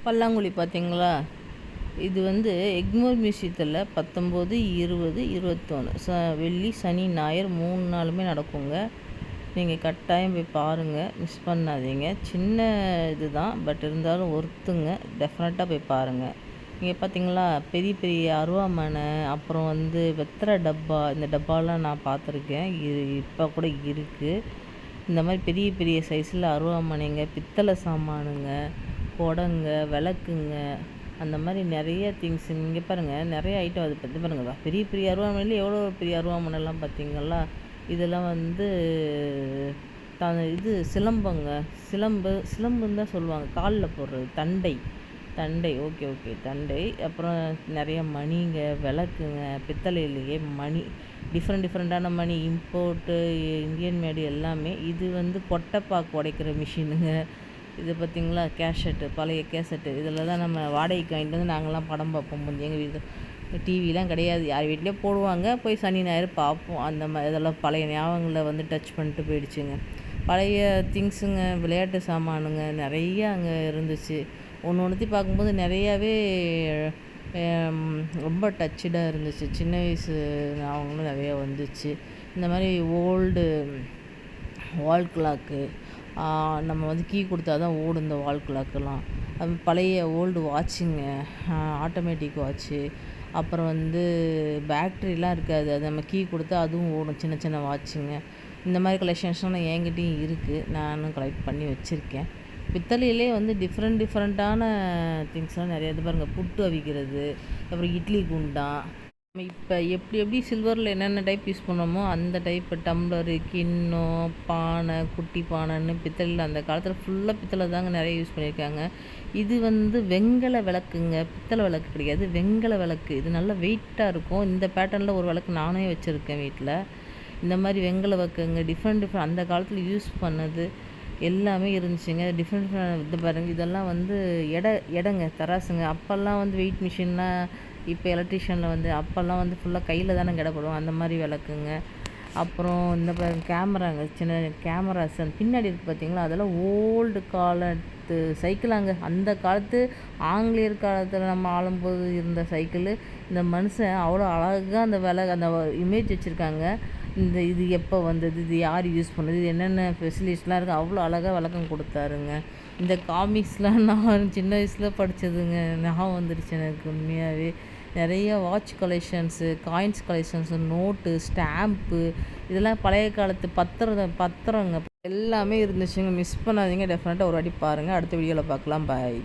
பல்லாங்குழி பார்த்தீங்களா? இது எக்மோர் மியூசியத்தில் 19, 20, 21 வெள்ளி, சனி, ஞாயிறு 3 நாளுமே நடக்குங்க. நீங்கள் கட்டாயம் போய் பாருங்கள், மிஸ் பண்ணாதீங்க. சின்ன இது தான், பட் இருந்தாலும் ஒர்த்துங்க. டெஃபினட்டாக போய் பாருங்கள். இங்கே பார்த்தீங்களா, பெரிய பெரிய அருவாமனை, அப்புறம் வெத்தலை டப்பா, இந்த டப்பாலாம் நான் பார்த்துருக்கேன். இப்போ கூட இருக்குது. இந்த மாதிரி பெரிய பெரிய சைஸில் அருவாமனைங்க, பித்தளை சாமானுங்க, குடங்க, விளக்குங்க, அந்த மாதிரி நிறைய திங்ஸ். இங்கே பாருங்கள், நிறைய ஐட்டம். அது பற்றி பாருங்கள், பெரிய பெரிய அருவாமனையில் எவ்வளோ பெரிய அருவாமனைலாம் பார்த்தீங்களா? இதெல்லாம் இது சிலம்பங்க, சிலம்புன்னு தான் சொல்லுவாங்க, காலில் போடுறது, தண்டை. ஓகே தண்டை. அப்புறம் நிறைய மணிங்க, விளக்குங்க, பித்தளையிலேயே மணி, டிஃப்ரெண்ட்டான மணி, இம்போர்ட்டு, இந்தியன் மேடு எல்லாமே. இது கொட்டைப்பாக்கு உடைக்கிற மிஷினுங்க. இது பார்த்திங்களா, கேசட்டு, பழைய கேசட்டு, இதில் தான் நம்ம வாடகைக்கு வாங்கிட்டு நாங்கள்லாம் படம் பார்ப்போம். எங்கள் வீடு டிவிலாம் கிடையாது, யார் வீட்லேயே போடுவாங்க, போய் சனி ஞாயிறு பார்ப்போம். அந்த மாதிரி இதெல்லாம் பழைய ஞாபகங்களை டச் பண்ணிட்டு போயிடுச்சுங்க. பழைய திங்ஸுங்க, விளையாட்டு சாமானுங்க நிறைய அங்கே இருந்துச்சு. ஒன்றுத்தி பார்க்கும்போது நிறையாவே ரொம்ப டச்சுடாக இருந்துச்சு. சின்ன வயசு ஞாபகங்களும் நிறையா வந்துச்சு. இந்த மாதிரி ஓல்டு வால் கிளாக்கு, நம்ம கீ கொடுத்தா தான் ஓடும் இந்த வால் கிளாக்கெல்லாம். அது பழைய ஓல்டு வாட்சுங்க, ஆட்டோமேட்டிக் வாட்ச்சு. அப்புறம் பேட்ரிலாம் இருக்காது, அது நம்ம கீ கொடுத்தா அதுவும் ஓடும், சின்ன சின்ன வாட்சுங்க. இந்த மாதிரி கலெக்ஷன்ஸ்லாம் என்கிட்டையும் இருக்குது, நானும் கலெக்ட் பண்ணி வச்சுருக்கேன். பித்தளையிலே டிஃப்ரெண்ட்டான திங்ஸ்லாம் நிறைய. இது பாருங்கள், புட்டு அவிக்கிறது, அப்புறம் இட்லி குண்டான். நம்ம இப்போ எப்படி சில்வரில் என்னென்ன டைப் யூஸ் பண்ணோமோ அந்த டைப் டம்ளரு, கிண்ணம், பானை, குட்டி பானைன்னு பித்தளையில் அந்த காலத்தில் ஃபுல்லாக பித்தளை தாங்க நிறைய யூஸ் பண்ணியிருக்காங்க. இது வெங்கல விளக்குங்க, பித்தளை விளக்கு கிடையாது, வெங்கல விளக்கு. இது நல்லா வெயிட்டாக இருக்கும். இந்த பேட்டர்னில் ஒரு விளக்கு நானே வச்சுருக்கேன் வீட்டில். இந்த மாதிரி வெங்கல விளக்குங்க, டிஃப்ரெண்ட் அந்த காலத்தில் யூஸ் பண்ணது எல்லாமே இருந்துச்சுங்க. டிஃப்ரெண்ட் இது பாருங்கள், இதெல்லாம் எடைங்க, தராசுங்க. அப்போல்லாம் வெயிட் மிஷின்லாம், இப்போ எலக்ட்ரிஷியனில் அப்போல்லாம் ஃபுல்லாக கையில் தானே எடை போடுவோம், அந்த மாதிரி விளக்குங்க. அப்புறம் இந்த கேமராங்க, சின்ன கேமராஸ் அந்த பின்னாடி இருக்குது பார்த்தீங்களா, அதெல்லாம் ஓல்டு காலத்து சைக்கிளாங்க. அந்த காலத்து ஆங்கிலேயர் காலத்தில் நம்ம ஆளும்போது இருந்த சைக்கிள். இந்த மனுஷன் அவ்வளோ அழகாக அந்த இமேஜ் வச்சுருக்காங்க. இது எப்போ வந்தது, இது யார் யூஸ் பண்ணது, இது என்னென்ன ஃபெசிலிட்டிஸ்லாம் இருக்குது, அவ்வளோ அழகாக விளக்கம் கொடுத்தாருங்க. இந்த காமிக்ஸ்லாம் நான் சின்ன வயசில் படித்ததுங்க, ஞாபகம் வந்துடுச்சு எனக்கு உண்மையாகவே. நிறைய watch collections, coins collections, note, stamp, இதெல்லாம் பழைய காலத்து பத்திரங்க எல்லாமே இருந்துச்சுங்க. மிஸ் பண்ணாதீங்க, டெஃபினட்டாக ஒரு வாட்டி பாருங்கள். அடுத்த வீடியோவில் பார்க்கலாம். பாய்.